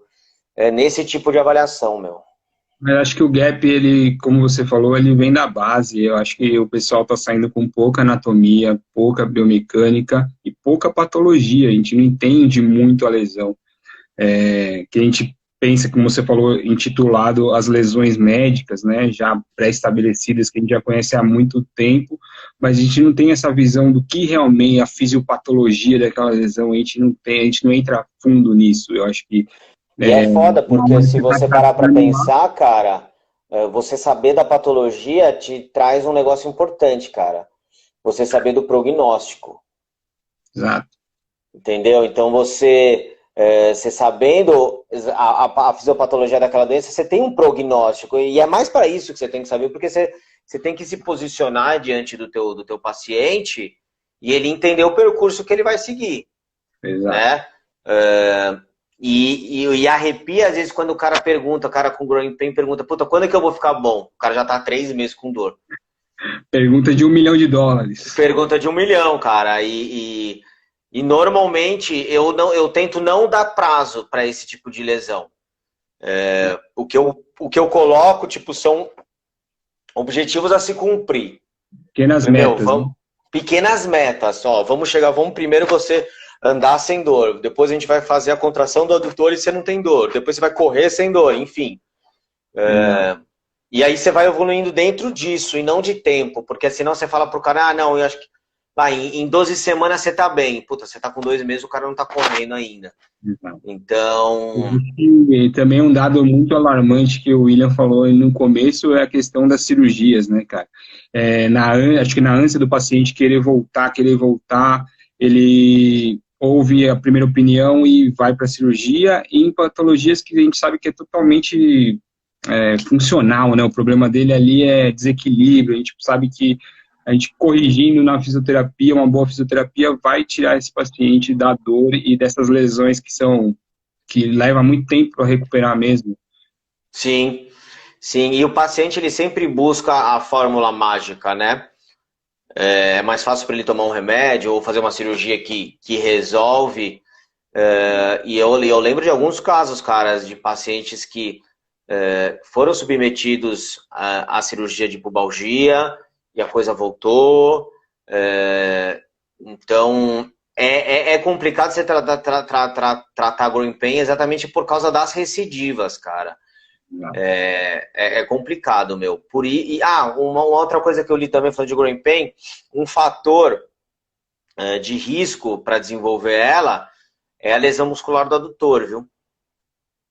nesse tipo de avaliação, meu. Eu acho que o gap, ele, como você falou, ele vem da base. Eu acho que o pessoal está saindo com pouca anatomia, pouca biomecânica e pouca patologia. A gente não entende muito a lesão. Que a gente pensa, como você falou, intitulado as lesões médicas, né, já pré-estabelecidas, que a gente já conhece há muito tempo, mas a gente não tem essa visão do que realmente a fisiopatologia daquela lesão, a gente não entra fundo nisso. Eu acho que E é foda, porque se você parar para pensar, cara, você saber da patologia te traz um negócio importante, cara. Você saber do prognóstico. Exato. Entendeu? Então você sabendo a fisiopatologia daquela doença, você tem um prognóstico. E é mais para isso que você tem que saber, porque você tem que se posicionar diante do teu paciente e ele entender o percurso que ele vai seguir. Exato. Né? E arrepia, às vezes, quando o cara pergunta, o cara com growing pain pergunta, puta, quando é que eu vou ficar bom? O cara já tá há 3 meses com dor. Pergunta de $1 milhão. Pergunta de 1 milhão, cara. E normalmente eu tento não dar prazo para esse tipo de lesão. O que eu coloco, tipo, são objetivos a se cumprir. Pequenas metas. Né? Pequenas metas, ó. Vamos primeiro você andar sem dor. Depois a gente vai fazer a contração do adutor e você não tem dor. Depois você vai correr sem dor, enfim. E aí você vai evoluindo dentro disso e não de tempo. Porque senão você fala pro cara, não, eu acho que em 12 semanas você tá bem. Puta, você tá com 2 meses, o cara não tá correndo ainda. Então... E também um dado muito alarmante que o William falou no começo é a questão das cirurgias, né, cara? Acho que na ânsia do paciente querer voltar, ele ouve a primeira opinião e vai para a cirurgia, e em patologias que a gente sabe que é totalmente funcional, né? O problema dele ali é desequilíbrio, a gente sabe que a gente corrigindo na fisioterapia, uma boa fisioterapia vai tirar esse paciente da dor e dessas lesões que leva muito tempo para recuperar mesmo. Sim, e o paciente ele sempre busca a fórmula mágica, né? É mais fácil para ele tomar um remédio ou fazer uma cirurgia que resolve. E eu lembro de alguns casos, caras, de pacientes que foram submetidos à cirurgia de pubalgia e a coisa voltou. Então, é complicado você tratar growing pain exatamente por causa das recidivas, cara. É complicado, meu. Uma outra coisa que eu li também falando de growing pain, um fator de risco para desenvolver ela é a lesão muscular do adutor, viu?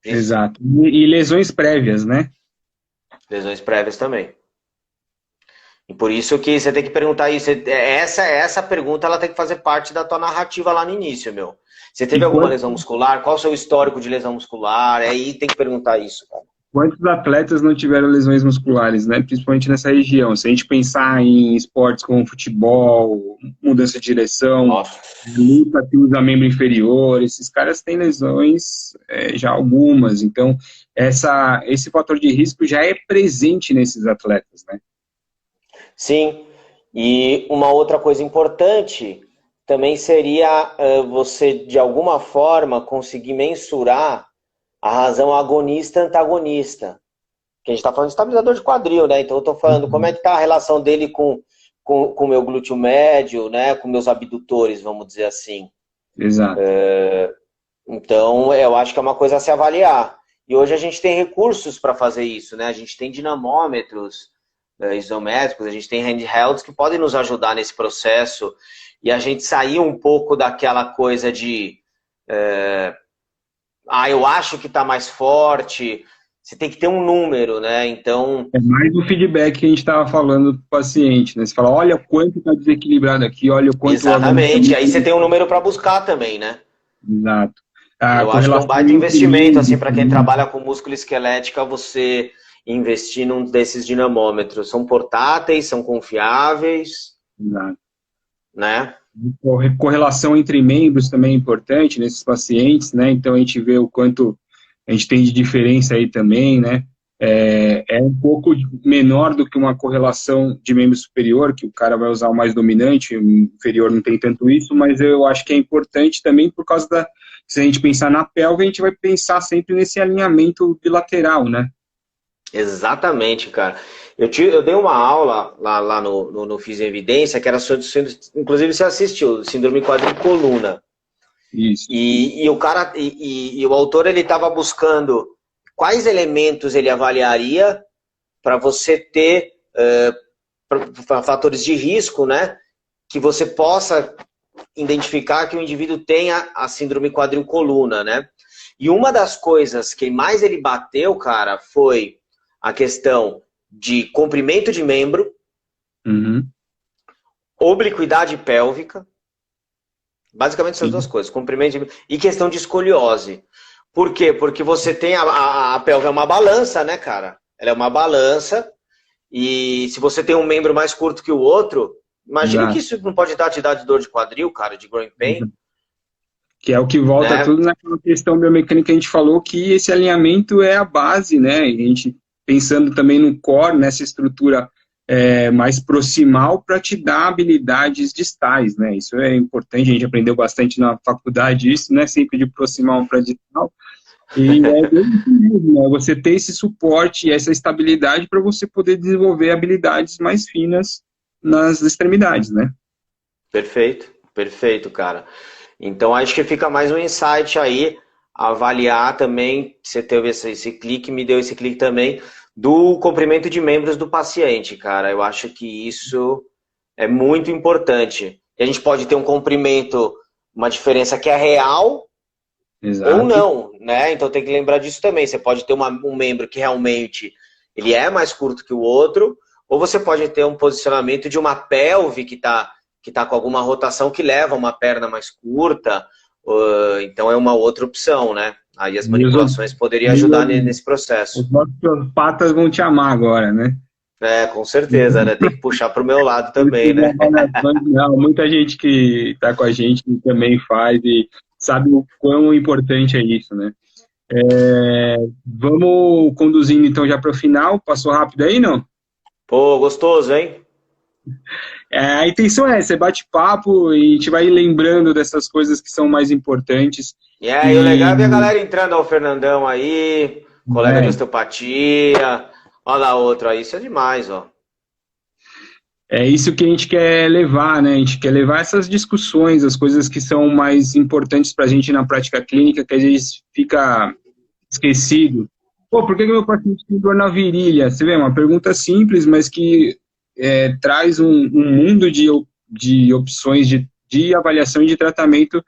Exato. E lesões prévias, né? Lesões prévias também. E por isso que você tem que perguntar isso. Essa pergunta ela tem que fazer parte da tua narrativa lá no início, meu. Você teve alguma lesão muscular? Qual o seu histórico de lesão muscular? Aí tem que perguntar isso, cara. Quantos atletas não tiveram lesões musculares, né? Principalmente nessa região. Se a gente pensar em esportes como futebol, mudança de direção, luta que usa membro inferior, esses caras têm lesões já algumas. Então, esse fator de risco já é presente nesses atletas, né? Sim. E uma outra coisa importante também seria você, de alguma forma, conseguir mensurar a razão agonista-antagonista. Que a gente está falando de estabilizador de quadril, né? Então eu estou falando como é que está a relação dele com o meu glúteo médio, né? Com meus abdutores, vamos dizer assim. Exato. Então eu acho que é uma coisa a se avaliar. E hoje a gente tem recursos para fazer isso, né? A gente tem dinamômetros isométricos, a gente tem handhelds que podem nos ajudar nesse processo e a gente sair um pouco daquela coisa de eu acho que está mais forte. Você tem que ter um número, né? Então... É mais o feedback que a gente estava falando do paciente, né? Você fala, olha o quanto está desequilibrado aqui, olha o quanto... Exatamente, aí você tem um número para buscar também, né? Exato. Eu acho que é um baita investimento, assim, para quem trabalha com músculo esquelética, você investir num desses dinamômetros. São portáteis, são confiáveis. Exato. Né? Correlação entre membros também é importante nesses pacientes, né? Então a gente vê o quanto a gente tem de diferença aí também, né? É um pouco menor do que uma correlação de membro superior, que o cara vai usar o mais dominante, o inferior não tem tanto isso, mas eu acho que é importante também por causa se a gente pensar na pelve, a gente vai pensar sempre nesse alinhamento bilateral, né? Exatamente, cara. Eu dei uma aula lá no Fiz Evidência, que era sobre, inclusive você assistiu, síndrome quadricoluna. Isso. E o cara, e o autor, ele estava buscando quais elementos ele avaliaria para você ter fatores de risco, né? Que você possa identificar que o indivíduo tenha a síndrome quadricoluna, né? E uma das coisas que mais ele bateu, cara, foi a questão de comprimento de membro, obliquidade pélvica, basicamente essas duas coisas, comprimento de membro, e questão de escoliose. Por quê? Porque você tem a pelve é uma balança, né, cara? Ela é uma balança, e se você tem um membro mais curto que o outro, imagina que isso não pode te dar dor de quadril, cara, de growing pain. Que é o que volta tudo naquela questão biomecânica que a gente falou, que esse alinhamento é a base, né? E a gente pensando também no core, nessa estrutura mais proximal para te dar habilidades distais, né? Isso é importante, a gente aprendeu bastante na faculdade isso, né? Sempre de proximal para distal. E é bem mesmo, né? Você ter esse suporte e essa estabilidade para você poder desenvolver habilidades mais finas nas extremidades, né? Perfeito, perfeito, cara. Então, acho que fica mais um insight aí, avaliar também, você teve esse clique, me deu esse clique também, do comprimento de membros do paciente, cara. Eu acho que isso é muito importante. E a gente pode ter um comprimento, uma diferença que é real, exato, ou não, né? Então tem que lembrar disso também. Você pode ter um membro que realmente ele é mais curto que o outro, ou você pode ter um posicionamento de uma pelve que tá com alguma rotação que leva uma perna mais curta, então é uma outra opção, né? Aí as manipulações poderiam ajudar nesse processo. Os nossos patas vão te amar agora, né? Com certeza, né? Tem que puxar para o meu lado também, né? Não, muita gente que está com a gente também faz e sabe o quão importante é isso, né? Vamos conduzindo então já para o final. Passou rápido aí, não? Pô, gostoso, hein? A intenção é essa, bate-papo e a gente vai lembrando dessas coisas que são mais importantes. E o legal é ver a galera entrando, ó, o Fernandão aí, colega de osteopatia, olha lá outro aí, isso é demais, ó. É isso que a gente quer levar, né? A gente quer levar essas discussões, as coisas que são mais importantes para a gente na prática clínica, que às vezes fica esquecido. Pô, por que meu paciente tem dor na virilha? Você vê, uma pergunta simples, mas que traz um mundo de opções de avaliação e de tratamento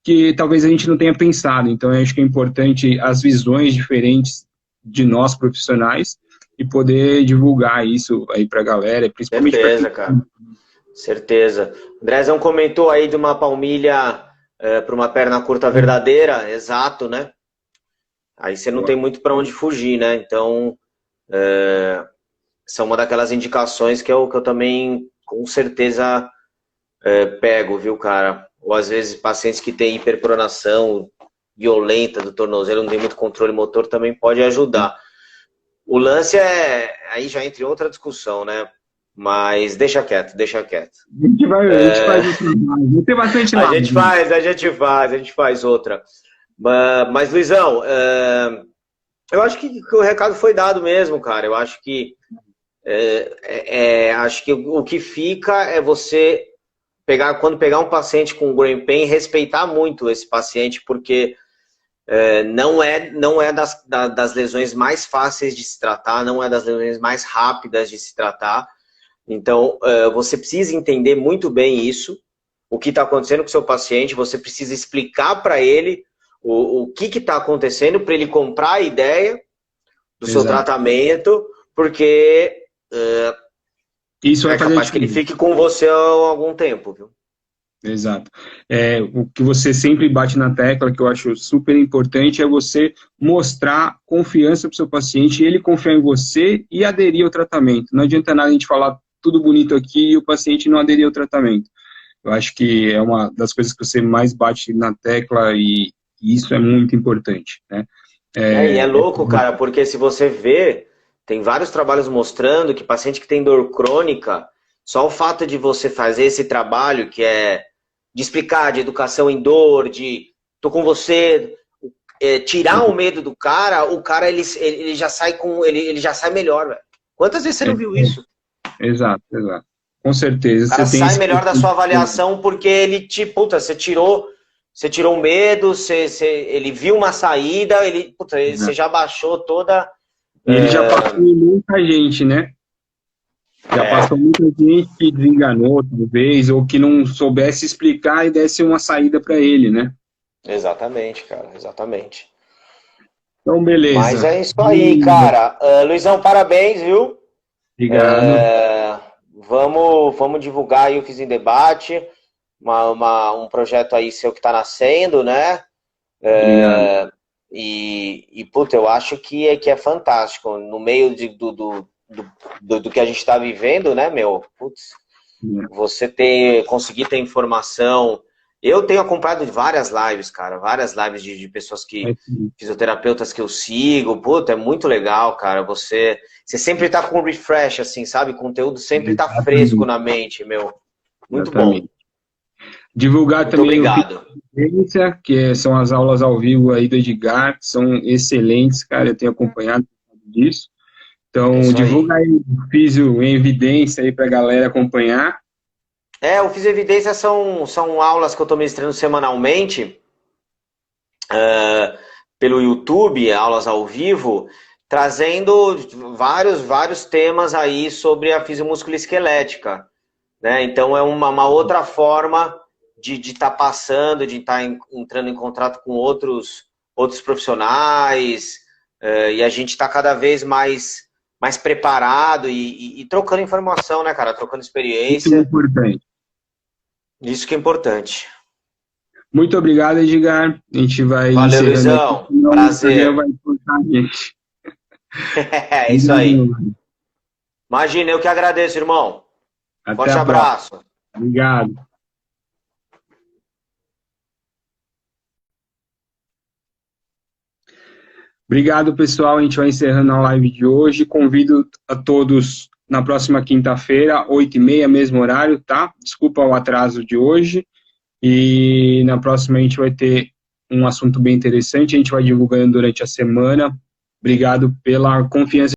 que talvez a gente não tenha pensado. Então, eu acho que é importante as visões diferentes de nós profissionais e poder divulgar isso aí para a galera, principalmente para certeza, cara. Certeza. Andrezão comentou aí de uma palmilha para uma perna curta verdadeira, exato, né? Aí você não tem muito para onde fugir, né? Então, são uma daquelas indicações que eu também, com certeza, pego, viu, cara? Ou às vezes pacientes que têm hiperpronação violenta do tornozelo, não tem muito controle motor, também pode ajudar. O lance aí já entra em outra discussão, né? Mas deixa quieto, deixa quieto. A gente faz outra mais. Tem bastante lá. A gente faz outra. Mas Luizão, eu acho que o recado foi dado mesmo, cara. Eu acho que o que fica é você quando pegar um paciente com growing pain, respeitar muito esse paciente, porque não é das lesões mais fáceis de se tratar, não é das lesões mais rápidas de se tratar. Então, você precisa entender muito bem isso, o que está acontecendo com o seu paciente, você precisa explicar para ele o que está acontecendo, para ele comprar a ideia do seu tratamento, porque isso vai fazer capaz que ele fique com você há algum tempo, viu? Exato. O que você sempre bate na tecla, que eu acho super importante, é você mostrar confiança para o seu paciente, ele confiar em você e aderir ao tratamento. Não adianta nada a gente falar tudo bonito aqui e o paciente não aderir ao tratamento. Eu acho que é uma das coisas que você mais bate na tecla e isso é muito importante, né? E é louco, cara, porque se você vê, tem vários trabalhos mostrando que paciente que tem dor crônica, só o fato de você fazer esse trabalho, que é de explicar, de educação em dor, de tô com você, tirar o medo do cara, o cara ele já sai ele já sai melhor, velho. Quantas vezes você não viu isso? Exato. Com certeza. O cara sai melhor da sua avaliação porque ele você tirou o medo, ele viu uma saída, você já baixou toda... Ele já passou muita gente, né? Já passou muita gente que desenganou, talvez, ou que não soubesse explicar e desse uma saída para ele, né? Exatamente, cara, exatamente. Então, beleza. Mas é isso aí, cara. Luizão, parabéns, viu? Obrigado. Vamos divulgar aí o Fiz em Debate, um projeto aí seu que está nascendo, né? Puta, eu acho que é fantástico. No meio do que a gente está vivendo, né, meu? Putz, você conseguir ter informação Eu tenho acompanhado várias lives, cara, várias lives de pessoas fisioterapeutas que eu sigo. Puta, é muito legal, cara. Você sempre tá com refresh, assim, sabe? O conteúdo sempre tá fresco na mente, meu. Muito bom. Divulgar muito também obrigado. Que são as aulas ao vivo aí do Edgar, que são excelentes, cara. Eu tenho acompanhado disso. Então, divulga aí o Físio em Evidência aí pra galera acompanhar. O Físio Evidência são aulas que eu estou ministrando semanalmente pelo YouTube, aulas ao vivo, trazendo vários temas aí sobre a fisiomusculoesquelética, né? Então é uma outra forma de estar passando, de estar entrando em contato com outros profissionais, e a gente está cada vez mais preparado e trocando informação, né, cara? Trocando experiência. Isso é importante. Isso que é importante. Muito obrigado, Edgar. A gente vai... Valeu, Luizão. Prazer. Vai a gente. É isso aí. Imagina, eu que agradeço, irmão. Forte abraço. Obrigado. Obrigado, pessoal. A gente vai encerrando a live de hoje. Convido a todos na próxima quinta-feira, 8h30, mesmo horário, tá? Desculpa o atraso de hoje. E na próxima a gente vai ter um assunto bem interessante. A gente vai divulgando durante a semana. Obrigado pela confiança